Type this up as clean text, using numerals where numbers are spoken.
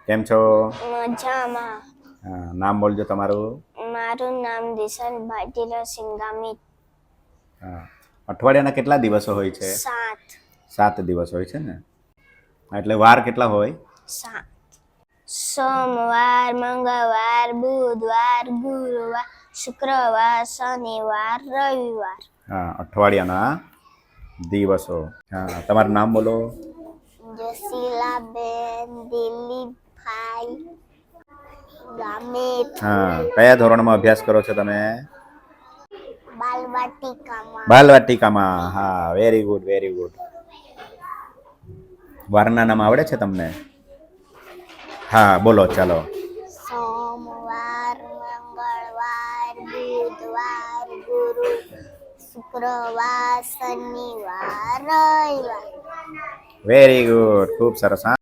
કેમ છો? મજામાં. નામ બોલજો તમારું. મારું નામ દિશાલ ભાટીલાસિંહ ગામિત. અઠવાડિયાના કેટલા દિવસો હોય છે? 7. 7 દિવસ હોય છે ને. એટલે વાર કેટલા હોય? 7. સોમવાર, મંગળવાર, બુધવાર, ગુરુવાર, શુક્રવાર, શનિવાર, રવિવાર. અઠવાડિયાના દિવસો. તમારું નામ બોલો. જસીલાબેન દિલીપભાઈ ગામિત. કયા ધોરણમાં અભ્યાસ કરો છો તમે? બાલવાટિકામાં. બાલવાટિકામાં. હા, વેરી ગુડ, વેરી ગુડ. વારના નામ આવડે છે તમને? હા, બોલો ચાલો. સોમવાર, મંગળવાર, બુધવાર, ગુરુ, શુક્રવાર, શનિવાર, રવિવાર. વેરી ગુડ, ખૂબ સરસ.